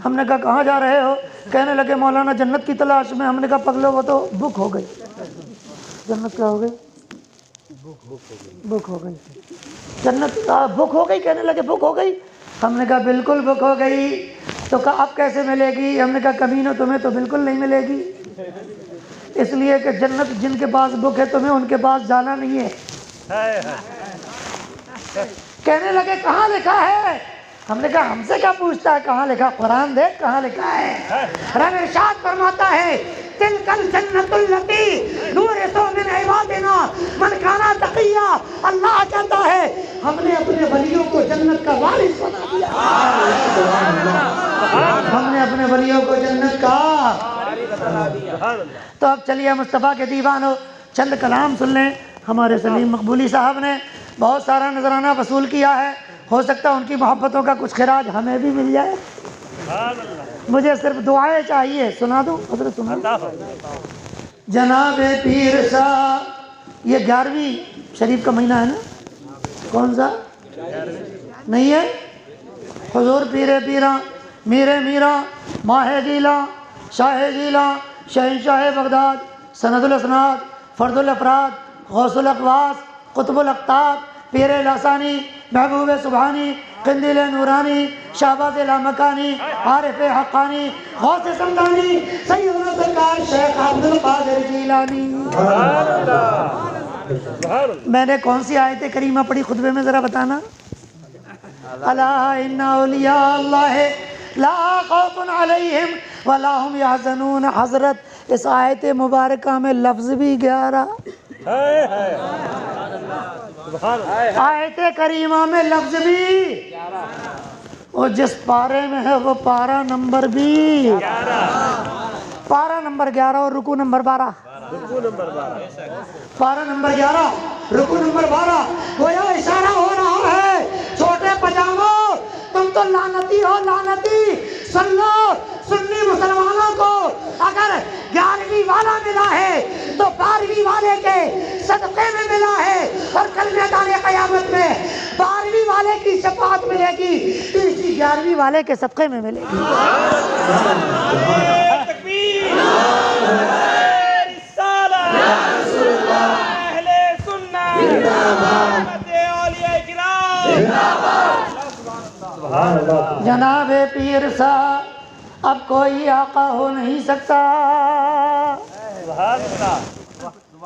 Speaker 2: ہم نے کہا کہاں جا رہے ہو؟ کہنے لگے مولانا جنت کی تلاش میں۔ ہم نے کہا پگلو وہ تو بک ہو گئی، جنت کیا ہو گئی؟ بک ہو گئی، جنت بک ہو گئی، کہنے لگے بک ہو گئی۔ ہم نے کہا بالکل بک ہو گئی، تو کہا اب کیسے ملے گی؟ ہم نے کہا کمینو تمہیں تو بالکل نہیں ملے گی، اس لیے کہ جنت جن کے پاس بک ہے تمہیں ان کے پاس جانا نہیں ہے۔ کہنے لگے کہاں لکھا ہے؟ ہم نے کہا ہم سے کیا پوچھتا ہے کہاں لکھا، قرآن دیکھ کہاں لکھا ہے۔ رب ارشاد فرماتا ہے تلک الجنت التی نورث من عبادنا من کان تقیا، اللہ کہتا ہے ہم نے اپنے ولیوں کو جنت کا وارث بنا دیا، ہم نے اپنے ولیوں کو جنت کا۔ تو اب چلیے مصطفیٰ کے دیوانوں چند کلام سن لیں۔ ہمارے سلیم مقبولی صاحب نے بہت سارا نذرانہ وصول کیا ہے، ہو سکتا ہے ان کی محبتوں کا کچھ خراج ہمیں بھی مل جائے۔ مجھے صرف دعائیں چاہیے، سنا دوں حضرت؟ سنا جناب پیر صاحب، یہ 11ویں شریف کا مہینہ ہے نا، کون سا نہیں ہے؟ حضور پیر پیراں میر میراں ماہ گیلا شاہ گیلا شہنشاہ بغداد سند الاسناد فرد الافراد غوث الاقواس قطب الاقطاب پیر لاسانی محبوب سبحانی قندیل نورانی شہباز لامکانی عارف حقانی غوث سمدانی سیدنا سرکار شیخ عبد القادر جیلانی۔ میں نے کون سی آیت کریمہ پڑھی خطبے میں ذرا بتانا؟ الا ان اولیاء اللہ لا خوف علیہم ولا هم یحزنون۔ حضرت اس آیت مبارکہ میں لفظ بھی 11، آیت کریمہ میں لفظ بھی، اور جس پارے میں ہے وہ پارہ نمبر بھی، پارہ نمبر 11 اور رکوع نمبر 12، پارہ نمبر 11 رکوع نمبر 12۔ گویا اشارہ ہو رہا ہے چھوٹے پجاموں تم تو لعنتی ہو، لعنتی۔ سن لو سنی مسلمانوں کو اگر 11ویں والا ملا ہے تو 12ویں والے کے صدقے میں ملا ہے، اور کل میدان قیامت میں 12ویں والے کی شفاعت ملے گی تو اسی 11ویں والے کے صدقے میں ملے گی۔ جناب پیر صاحب اب کوئی آقا ہو نہیں سکتا،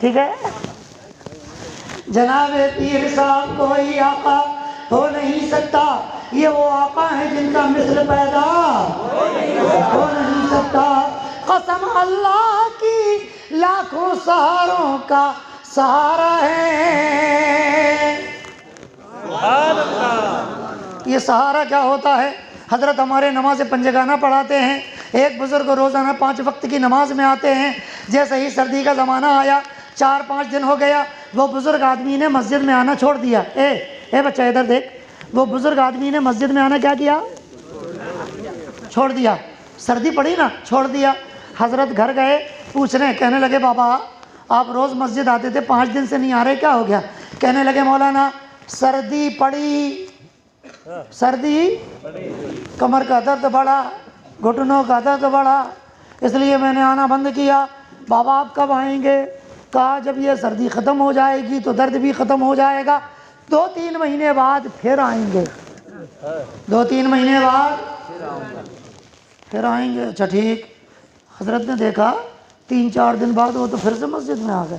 Speaker 2: ٹھیک ہے. جناب پیر صاحب کوئی آقا ہو نہیں سکتا، یہ وہ آقا ہیں جن کا مثل پیدا ہو نہیں سکتا. قسم اللہ کی لاکھوں سہاروں کا سہارا ہے.
Speaker 3: سبحان اللہ.
Speaker 2: یہ سہارا کیا ہوتا ہے؟ حضرت ہمارے نماز پنجگانہ پڑھاتے ہیں. ایک بزرگ روزانہ 5 وقت کی نماز میں آتے ہیں. جیسے ہی سردی کا زمانہ آیا، 4-5 دن ہو گیا، وہ بزرگ آدمی نے مسجد میں آنا چھوڑ دیا. اے بچہ ادھر دیکھ. وہ بزرگ آدمی نے مسجد میں آنا کیا کیا؟ چھوڑ دیا. سردی پڑی نا، چھوڑ دیا. حضرت گھر گئے، پوچھ رہے ہیں، کہنے لگے بابا آپ روز مسجد آتے تھے، 5 دن سے نہیں آ رہے، کیا ہو گیا؟ کہنے لگے مولانا سردی پڑی، سردی، کمر کا درد بڑھا، گھٹنوں کا درد بڑھا، اس لیے میں نے آنا بند کیا. بابا آپ کب آئیں گے؟ کہا جب یہ سردی ختم ہو جائے گی تو درد بھی ختم ہو جائے گا، 2-3 مہینے بعد پھر آئیں گے. 2-3 مہینے بعد پھر آئیں گے. اچھا ٹھیک. حضرت نے دیکھا 3-4 دن بعد وہ تو پھر سے مسجد میں آ گئے.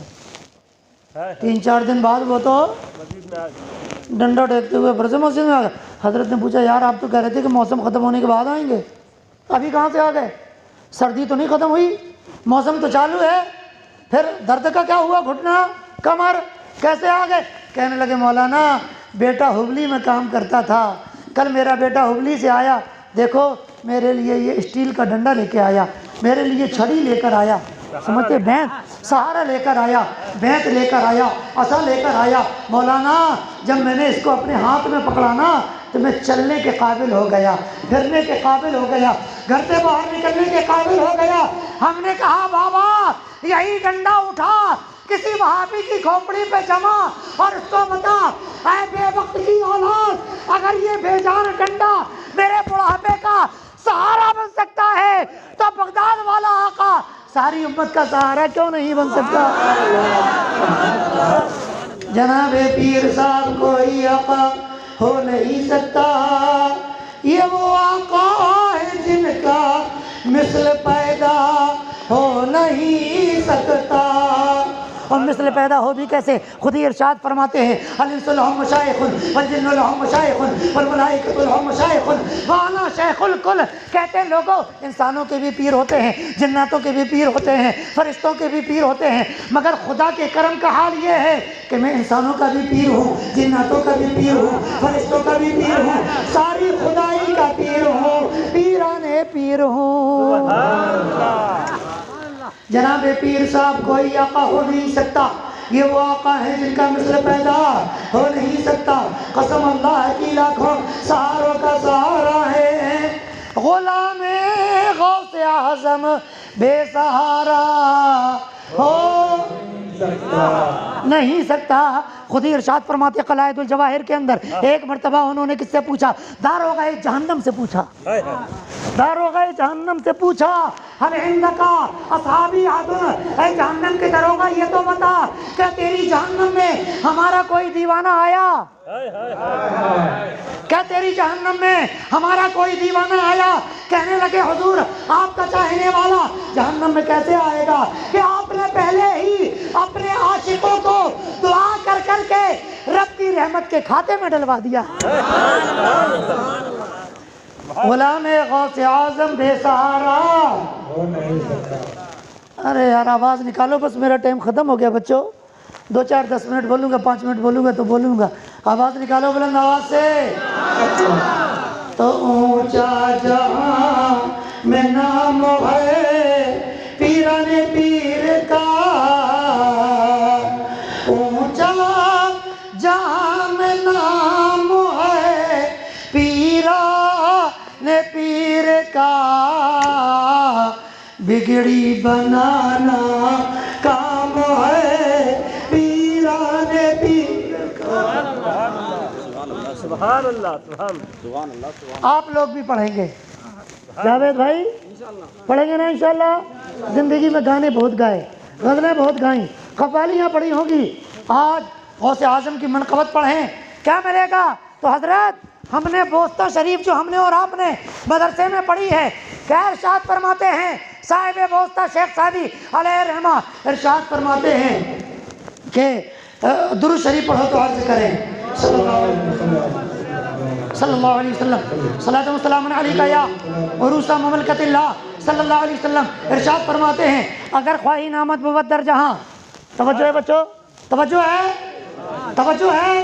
Speaker 2: 3-4 دن بعد وہ تو ڈنڈا ٹیکتے ہوئے پھر سے مسجد میں آ گئے. حضرت نے پوچھا یار آپ تو کہہ رہے تھے کہ موسم ختم ہونے کے بعد آئیں گے، ابھی کہاں سے آ گئے؟ سردی تو نہیں ختم ہوئی، موسم تو چالو ہے، پھر درد کا کیا ہوا؟ گھٹنا، کمر، کیسے آ گئے؟ کہنے لگے مولانا بیٹا ہبلی میں کام کرتا تھا، کل میرا بیٹا ہبلی سے آیا، دیکھو میرے لیے یہ اسٹیل کا ڈنڈا لے کے آیا، میرے لیے چھڑی لے کر آیا، سمجھتے، بینت، سہارا لے کر آیا، بینت لے کر آیا، عصا لے کر آیا. مولانا جب میں نے اس کو اپنے ہاتھ میں پکڑا نا تو میں چلنے کے قابل ہو گیا، پھرنے کے قابل ہو گیا، گھر سے باہر نکلنے کے قابل ہو گیا. ہم نے کہا بابا یہی ڈنڈا اٹھا کسی وہابی کی کھوپڑی پہ جما اور اس کو بتا اے بے وقت کی اولاد، اگر یہ بے جان ڈنڈا میرے بڑھاپے کا سہارا بن سکتا ہے تو بغداد والا آقا ساری امت کا سہارا کیوں نہیں بن سکتا؟ جناب پیر صاحب کوئی آقا ہو نہیں سکتا، یہ وہ آقا ہے جن کا مثل پیدا ہو نہیں سکتا. اور مثل پیدا ہو بھی کیسے؟ خود ہی ارشاد فرماتے ہیں الانس لهم مشایخ والجن لهم مشایخ والملائکۃ لهم مشایخ وانا شیخ الکل. کہتے ہیں لوگوں انسانوں کے بھی پیر ہوتے ہیں، جناتوں کے بھی پیر ہوتے ہیں، فرشتوں کے بھی پیر ہوتے ہیں، مگر خدا کے کرم کا حال یہ ہے کہ میں انسانوں کا بھی پیر ہوں، جناتوں کا بھی پیر ہوں، فرشتوں کا بھی پیر ہوں، ساری خدائی کا پیر ہوں، پیرانے پیر ہوں. جناب پیر صاحب کوئی آقا ہو نہیں سکتا، یہ وہ آقا ہے جن کا مثل پیدا ہو نہیں سکتا. قسم اللہ کی لاکھوں سہاروں کا سہارا ہے. غلام غوث اعظم بے سہارا ہو نہیں سکتا. خود ہی ارشاد فرماتے قلائد الجواہر کے اندر ایک مرتبہ انہوں نے کس سے پوچھا؟ داروغہ جہنم سے پوچھا. داروغہ جہنم سے پوچھا حل عندکا اصحابی عدن، اے جہنم کے داروغہ یہ تو بتا کہ تیری جہنم میں ہمارا کوئی دیوانہ آیا؟ کیا تیری جہنم میں ہمارا کوئی دیوانہ آیا؟ کہنے لگے حضور آپ کا چاہنے والا جہنم میں کیسے آئے گا کہ آپ نے پہلے ہی اپنے عاشقوں کو دعا کر کر کے رب کی رحمت کے کھاتے میں ڈلوا دیا. غلام غوث اعظم بے سہارا
Speaker 1: ہو نہیں سکتا.
Speaker 2: ارے یار آواز نکالو، بس میرا ٹائم ختم ہو گیا بچوں. 2-4-10 منٹ بولوں گا، 5 منٹ بولوں گا تو بولوں گا. آواز نکالو بلند آواز سے. تو اونچا جہاں میں نام ہے پیران پیر کا، اونچا جہاں میں نام ہے پیران پیر کا، بگڑی بنانا کام ہے پیران پیر کا.
Speaker 3: سبحان اللہ، سبحان اللہ.
Speaker 2: آپ لوگ بھی پڑھیں گے جاوید بھائی؟ پڑھیں گے نا انشاءاللہ. زندگی میں گانے بہت گائے، غزلیں بہت گائیں، قوالیاں پڑھی ہوں گی. آج غوث اعظم کی منقبت پڑھیں، کیا ملے گا؟ تو حضرت ہم نے بوستہ شریف جو ہم نے اور آپ نے مدرسے میں پڑھی ہے، کیا ارشاد فرماتے ہیں؟ صاحب بوسطہ شیخ سعدی علیہ رحمہ ارشاد فرماتے ہیں کہ درود شریف پڑھو تو عرض کریں صلی اللہ علیہ وسلم صلاۃ و سلام علیک یا عروس مملکت اللہ صلی اللہ علیہ وسلم. ارشاد فرماتے ہیں اگر خواہی نامت بود در جہاں. توجہ ہے بچوں, توجہ ہے, توجہ ہے.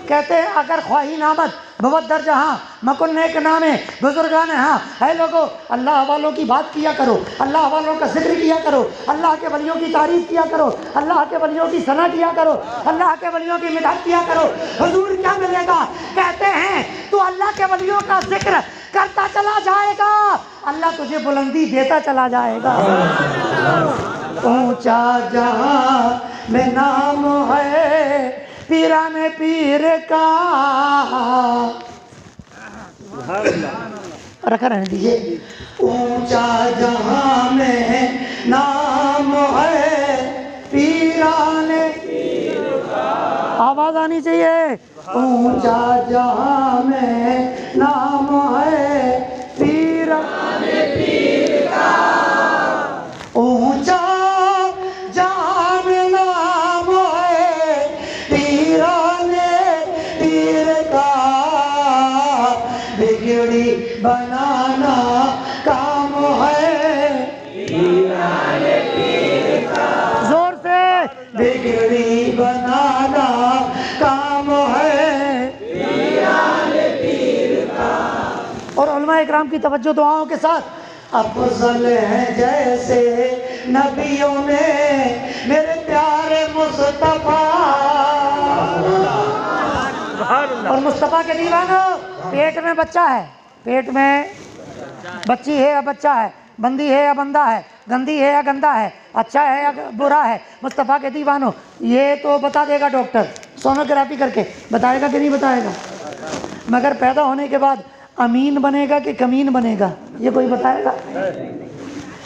Speaker 2: کہتے ہیں اگر خواہی نامت بود در جہاں مکن نیک نامے بزرگان ہاں. اے لوگو اللہ والوں کی بات کیا کرو, اللہ والوں کا ذکر کیا کرو, اللہ کے ولیوں کی تعریف کیا کرو, اللہ کے ولیوں کی ثنا کیا کرو, اللہ کے ولیوں کی مدحت کیا کرو. حضور کیا ملے گا؟ کہتے ہیں تو اللہ کے ولیوں کا ذکر کرتا چلا جائے گا, اللہ تجھے بلندی دیتا چلا جائے گا. اونچا جہاں میں نام ہے پیران پیر کا. رکھا رہنے دیجیے. اونچا جہاں میں نام ہے پیران پیر کا. آواز آنی چاہیے. اونچا جہاں میں نام ہے پیران پیر کا. اونچا جہاں میں نام ہے پیران پیر کا. بگڑی بنانا کام ہے پیران پیر کا. زور سے. بگڑی بنانا کام ہے پیران پیر کا. اور علماء اکرام کی توجہ دعاؤں کے ساتھ. افضل ہے جیسے نبیوں میں میرے پیارے مصطفیٰ. اور مصطفیٰ کے دیوانوں, پیٹ میں بچہ ہے, پیٹ میں بچی ہے یا بچہ ہے, بندی ہے یا بندہ ہے, گندی ہے یا گندا ہے, اچھا ہے یا برا ہے. مصطفیٰ کے دیوانوں یہ تو بتا دے گا ڈاکٹر, سونوگرافی کر کے بتائے گا کہ نہیں بتائے گا, مگر پیدا ہونے کے بعد امین بنے گا کہ کمین بنے گا یہ کوئی بتائے گا؟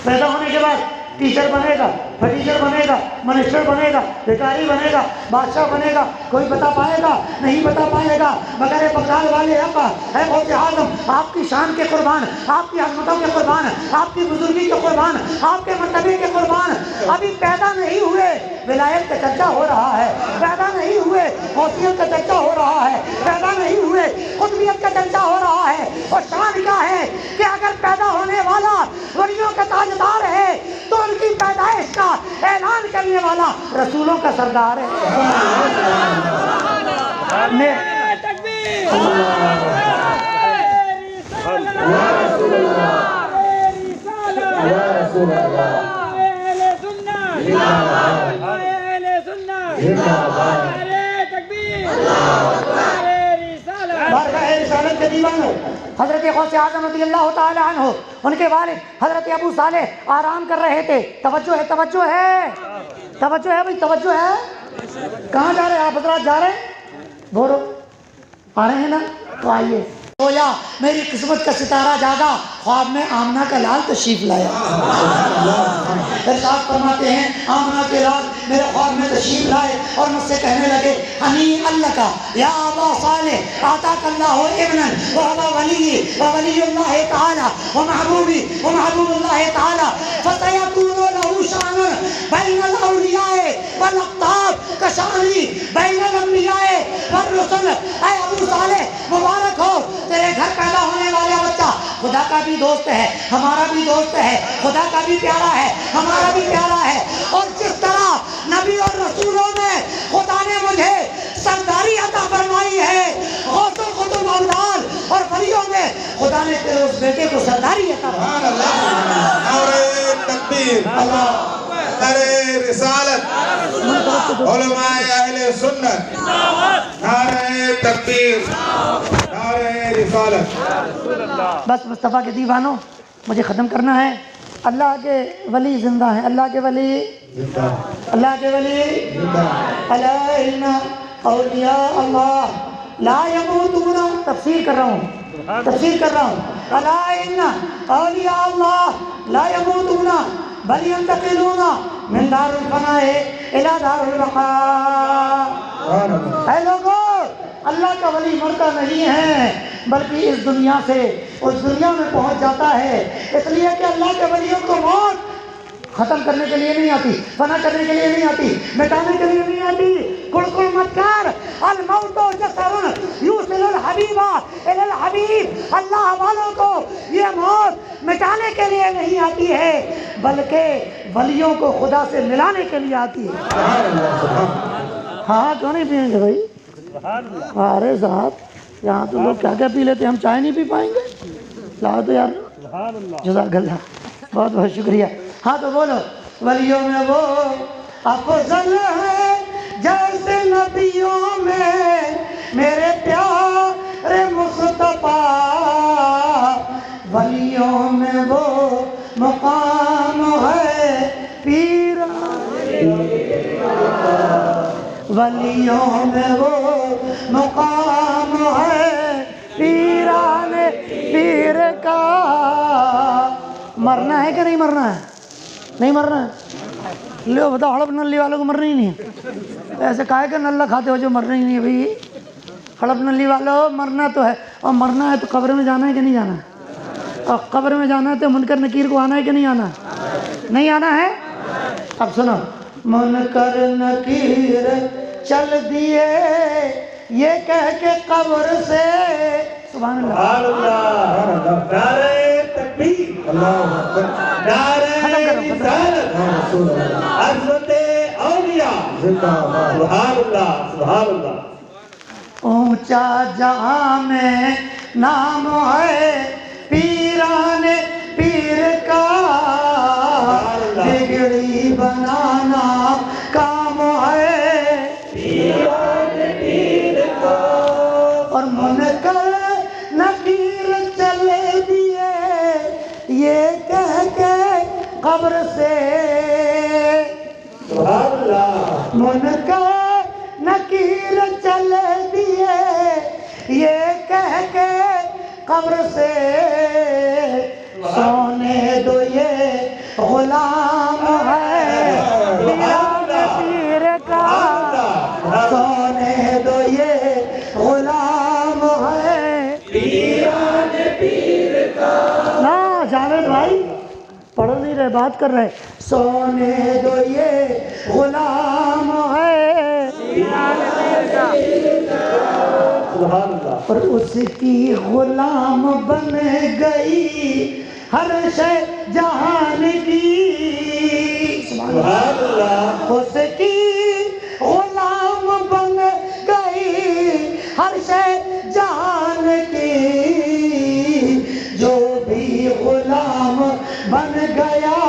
Speaker 2: پیدا ہونے کے بعد ٹیچر بنے گا, ٹیچر بنے گا, منسٹر بنے گا, بھکاری بنے گا, بادشاہ بنے گا, کوئی بتا پائے گا؟ نہیں بتا پائے گا. مگر بکال والے ابا ہے غوث اعظم, آپ کی شان کے قربان, آپ کی عظمتوں کے قربان, آپ کی بزرگی کے قربان, آپ کے مرتبے کے قربان. ابھی پیدا نہیں ہوئے ولایت کا چرچا ہو رہا ہے, پیدا نہیں ہوئے غوثیت کا چرچا ہو رہا ہے, پیدا نہیں ہوئے قطبیت کا چرچا ہو رہا ہے. اور شان کیا ہے کہ اگر پیدا ہونے والا ولیوں کا تاجدار ہے تو ان کی پیدائش کا اعلان کرنے والا رسولوں کا سردار ہے. رسالت کے دیوانوں, حضرت غوث اعظم رضی اللہ تعالی عنہ ان کے والد حضرت ابو صالح آرام کر رہے تھے. توجہ ہے, توجہ ہے, توجہ ہے بھائی, توجہ ہے. کہاں جا رہے ہیں آپ حضرات؟ جا رہے ہیں بورو, آ رہے ہیں نا, تو آئیے. رویا میری قسمت کا ستارہ جاگا, خواب میں آمنہ کا لال تشریف لایا. ارشاد فرماتے ہیں آمنہ کے لال میرے خواب میں تشریف لائے اور مجھ سے کہنے لگے ہنی اللہ کا یا ابا صالح آتاک اللہ ابنا وهو ولی وولی اللہ تعالی ومحبوبی ومحبوب اللہ تعالی فسيكون له شان بین الاولیاء والاقطاب کشانی بین الانبیاء والرسل. اے ابو صالح مبارک ہو, تیرے گھر پیدا ہونے والا بچہ خدا کا بھی دوست ہے, ہمارا بھی دوست ہے, خدا کا بھی پیارا ہے, ہمارا بھی پیارا ہے. اور جس طرح نبی اور رسولوں میں خدا نے مجھے سرداری عطا فرمائی ہے, غوث القطب اولاد اور ولیوں میں خدا نے تیرے اس بیٹے کو سرداری عطا فرمائی.
Speaker 4: نعرہ تکبیر, نعرہ رسالت, علماء اہل سنت, نعرہ تکبیر, نعرہ رسالت.
Speaker 2: بس مصطفیٰ کے دیوانوں مجھے ختم کرنا ہے. اللہ کے ولی زندہ ہیں, اللہ کے ولی, اللہ کے ولی, الا ان اولیاء اللہ لا يموتون. تفسیر کر رہا ہوں, تفسیر کر رہا ہوں. الا ان اولیاء اللہ لا يموتون بل ينتقلون من دار الفناء الى دار البقاء. اے لوگو, اللہ کا ولی مرتا نہیں ہے بلکہ اس دنیا سے اس دنیا میں پہنچ جاتا ہے، اس لیے کہ اللہ کے ولیوں کو موت ختم کرنے کے لیے نہیں آتی، فنا کرنے کے لیے نہیں آتی، مٹانے کے لیے نہیں آتی۔ کڑکڑ مت کر، الموت جسر یوصل الحبیب الی الحبیب، اللہ والوں کو یہ موت مٹانے کے لیے نہیں آتی ہے بلکہ ولیوں کو خدا سے ملانے کے لیے آتی ہے۔ ہاں کیوں نہیں پئیں گے بھائی؟ ارے صاحب یہاں تو لوگ کیا کیا پی لیتے ہیں، ہم چائے نہیں پی پائیں گے؟ لاؤ تو یار، جزاک اللہ، بہت بہت شکریہ۔ ہاں تو بولو، ولیوں میں وہ افضل ہے جیسے نبیوں میں میرے پیارے مصطفیٰ، ولیوں میں وہ مقام ہے ولیوں میں وہ مقام ہے پیران پیر کا۔ مرنا ہے کہ نہیں مرنا ہے؟ نہیں مرنا ہے؟ لو بتاؤ، ہڑپ نلی والوں کو مرنا ہی نہیں ہے؟ ایسے کہا کہ نلہ کھاتے ہو جو مرنا ہی نہیں ہے بھائی؟ ہڑپ نلی والوں مرنا تو ہے، اور مرنا ہے تو قبر میں جانا ہے کہ نہیں جانا ہے؟ اور قبر میں جانا ہے تو منکر نکیر کو آنا ہے کہ نہیں آنا ہے؟ نہیں آنا ہے؟ اب سنو، منکر نکیر چل دیے یہ کہہ کے قبر سے، سبحان اللہ،
Speaker 3: نعرہ تکبیر، نعرہ رسالت، عظمت اولیاء، سبحان اللہ سبحان اللہ۔
Speaker 2: اونچا جہاں میں نام ہے پیران پیر کا، بگڑی بنانا کام ہے پیران پیر کا، اور منکر نکیر چلے دیے یہ کہہ کے قبر سے،
Speaker 3: سبحان اللہ،
Speaker 2: منکر نکیر چلے دیے یہ کہہ کے قبر سے، سونے دو یہ غلام ہے پیران پیر کا، سونے دو یہ غلام ہے پیران پیر کا۔ نا جاوید بھائی پڑھ نہیں رہے، بات کر رہے، سونے دو یہ غلام ہے پیران پیر کا، اور اس کی غلام بن گئی ہر شے جہان کی،
Speaker 3: سبحان اللہ،
Speaker 2: اس کی غلام بن گئی ہر شے جہان کی، جو بھی غلام بن گیا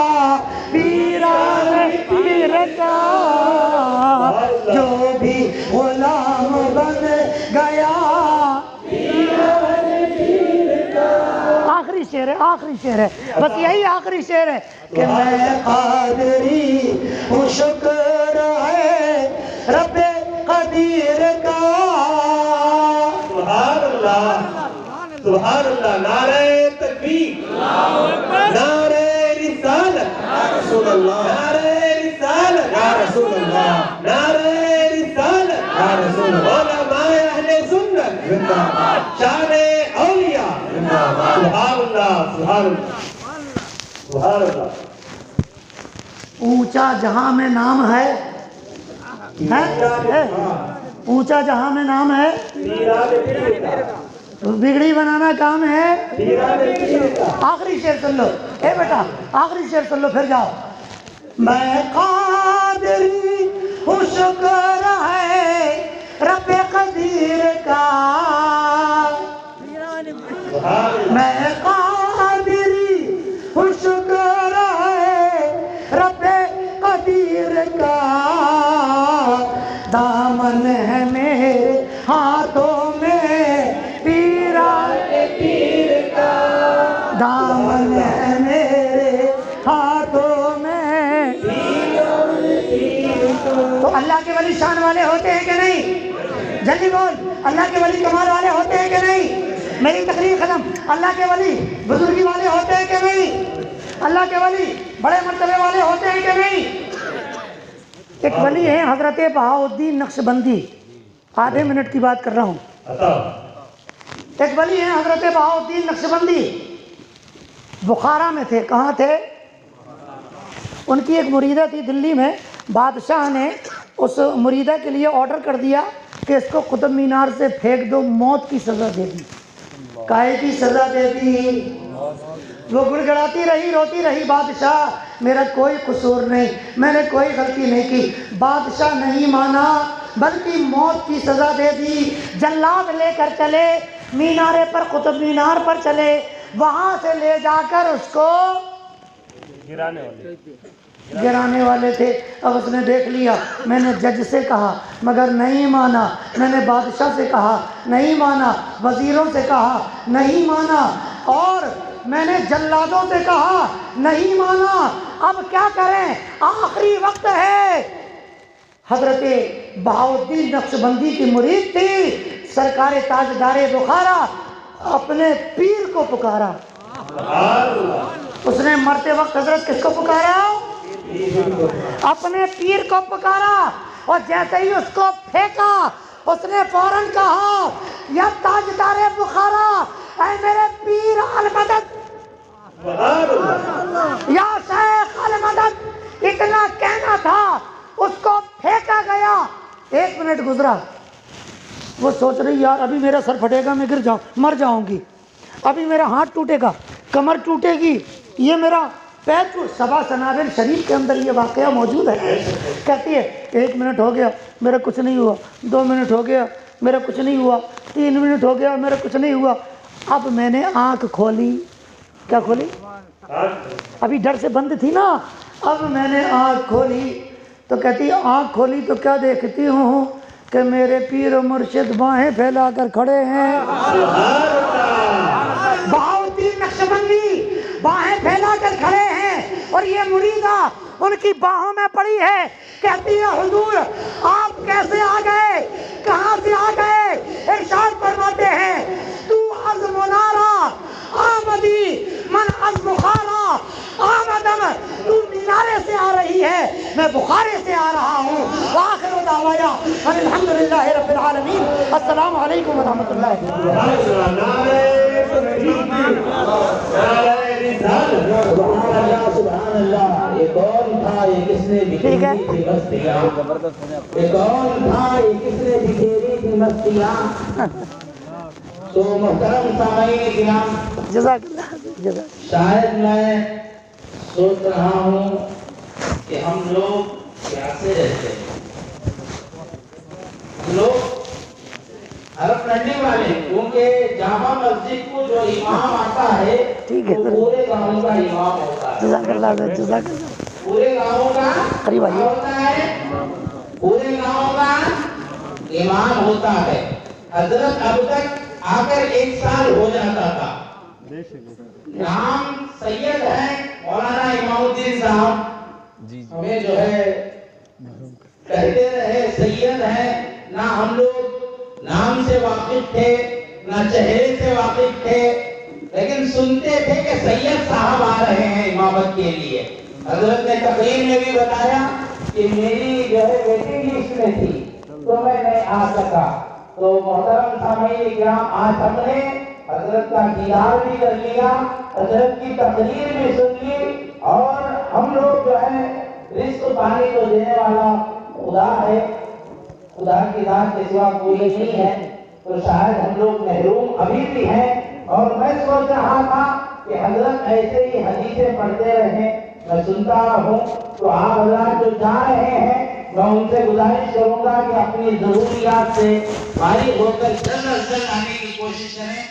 Speaker 2: پیران پیر کا، جو بھی غلام بن گیا پیران پیر کا۔ آخری شعر ہے، آخری شعر ہے، بس یہی آخری شعر ہے کہ میں قادری ہوں، شکر ہے رب قدیر کا،
Speaker 3: سبحان اللہ سبحان اللہ، نعرہ تکبیر، نعرہ رسالت،
Speaker 4: رسول اللہ،
Speaker 3: نعرہ رسالت،
Speaker 4: یا رسول اللہ،
Speaker 3: نعرہ رسالت،
Speaker 4: یا رسول اللہ،
Speaker 3: علماء اہل سنت،
Speaker 4: زندہ باد،
Speaker 3: شان اولیاء،
Speaker 4: زندہ باد،
Speaker 3: سبحان اللہ سبحان اللہ سبحان اللہ۔
Speaker 2: اونچا جہاں میں نام ہے، اونچا جہاں میں نام ہے، بگڑی بنانا کام ہے۔ آخری شعر سن لو، اے بیٹا آخری شعر سن لو پھر جاؤ۔ میں قادری ہوں، شکر ہے رب قدیر کا، میں قادری ہوں، شکر ہے رب قدیر کا، دامن ہے میرے ہاتھوں میں پیران پیر کا، دامن ہے میرے ہاتھوں میں پیران پیر کا۔ تو اللہ کے ولی شان والے ہوتے ہیں کہ نہیں؟ جلدی بول، اللہ کے ولی کمال والے ہوتے ہیں کہ نہیں؟ میری تقریر ختم۔ اللہ کے ولی بزرگی والے ہوتے ہیں کہ نہیں؟ اللہ کے ولی بڑے مرتبے والے ہوتے ہیں کہ نہیں؟ ایک ولی ہے حضرت بہاؤالدین نقشبندی، آدھے منٹ کی بات کر رہا ہوں۔ ایک ولی ہیں حضرت بہاؤالدین نقشبندی، بخارا میں تھے. کہاں تھے؟ ان کی ایک مریدہ تھی دلی میں. بادشاہ نے اس مریدہ کے لیے آرڈر کر دیا کہ اس کو قطب مینار سے پھینک دو، موت کی سزا دے دی. کائے کی سزا دے دی؟ وہ گڑ گڑاتی رہی، روتی رہی، بادشاہ میرا کوئی قصور نہیں، میں نے کوئی غلطی نہیں کی. بادشاہ نہیں مانا بلکہ موت کی سزا دے دی. جلاد لے کر چلے مینارے پر، قطب مینار پر چلے، وہاں سے لے جا کر اس کو گرانے والے تھے. اب اس نے دیکھ لیا، میں نے جج سے کہا مگر نہیں مانا، میں نے بادشاہ سے کہا نہیں مانا، وزیروں سے کہا نہیں مانا، اور میں نے جلادوں سے کہا نہیں مانا. اب کیا کریں؟ آخری وقت ہے. حضرت بہاؤالدین نقشبندی کی مرید تھی، سرکار تاجدار بخارا، اپنے پیر کو پکارا. اس نے مرتے وقت حضرت کس کو پکارا؟ اپنے پیر کو پکارا. اور جیسے ہی اس کو پھینکا، اس نے فوراً کہا یا تاجدار بخارا، اے میرے پیر المدد، یا شیخ المدد. اتنا کہنا تھا، اس کو پھینکا گیا. 1 منٹ گزرا، وہ سوچ رہی یار ابھی میرا سر پھٹے گا، میں گر جاؤں، مر جاؤں گی، ابھی میرا ہاتھ ٹوٹے گا، کمر ٹوٹے گی، یہ میرا پیر ٹوٹ. سبا سنابل شریف کے اندر یہ واقعہ موجود ہے. کہتی ہے 1 منٹ ہو گیا میرا کچھ نہیں ہوا، 2 منٹ ہو گیا میرا کچھ نہیں ہوا، 3 منٹ ہو گیا میرا کچھ نہیں ہوا. اب میں نے آنکھ کھولی. کیا کھولی؟ ابھی ڈر سے بند تھی نا. اب میں نے آنکھ کھولی تو کہتی آنکھ کھولی تو کیا دیکھتی ہوں کہ میرے پیر و مرشد باہیں پھیلا کر کھڑے ہیں. بہاؤالدین نقشبندی باہیں پھیلا کر کھڑے ہیں، اور یہ مریدہ ان کی باہوں میں پڑی ہے. کہتی ہے حضور آپ کیسے آ گئے، کہاں سے آ گئے؟ ارشاد فرماتے ہیں تو از منارا آمدی من از بخارا آمدم. تو مینارے سے آ رہی ہے، میں بخارے سے آ رہا ہوں. وآخر دعوانا ان الحمدللہ رب العالمین. السلام علیکم ورحمۃ اللہ.
Speaker 1: سبحان اللہ. یہ کون تھا، یہ کس نے
Speaker 2: ٹھیک ہے.
Speaker 1: بکھیری تھی مستیاں؟ یہ کون تھا، یہ کس نے بکھیری تھی مستیاں؟ تو محترم سامعین کرام،
Speaker 2: جزاک اللہ. جزاک.
Speaker 1: شاید میں سوچ رہا ہوں کہ ہم لوگ کیسے رہتے ہیں. ہم لوگ عرب لڑنے والے، کیونکہ جامع مسجد کو جو امام آتا ہے وہ پورے گاؤں کا امام ہوتا ہے.
Speaker 2: جزاک اللہ. جزاک اللہ.
Speaker 1: پورے گاؤں کا
Speaker 2: قریب آئیے.
Speaker 1: ہوتا ہے، پورے گاؤں کا امام ہوتا ہے. حضرت اب تک آ کر 1 سال ہو جاتا تھا. نام سید ہے مولانا امام الدین صاحب، ہمیں جو ہے کہتے رہے سید ہے. نہ ہم لوگ نام سے واقف تھے، نہ چہرے سے واقف تھے، لیکن سنتے تھے کہ سید صاحب آ رہے ہیں امامت کے لیے. حضرت نے تقریر میں بھی بتایا کہ میری جو ہے ویٹنگ لسٹ میں تھی تو میں نہیں آ سکا. تو محترم سامعین کرام، آج ہم نے حضرت کا دیدار بھی کر لیا، حضرت کی تقریر بھی سن لی، اور ہم لوگ جو ہے رزق پانی کو دینے والا خدا ہے، خدا کی ذات کے سوا کوئی نہیں ہے. تو شاید ہم لوگ محروم ابھی بھی ہیں. اور میں سوچ رہا تھا کہ حضرت ایسے ہی حدیثیں پڑھتے رہیں، میں سنتا ہوں. تو آپ حضرات جو جا رہے ہیں، میں ان سے گزارش کروں گا کہ اپنی ضروریات سے فارغ ہو کر جلد از جلد آنے کی کوشش کریں.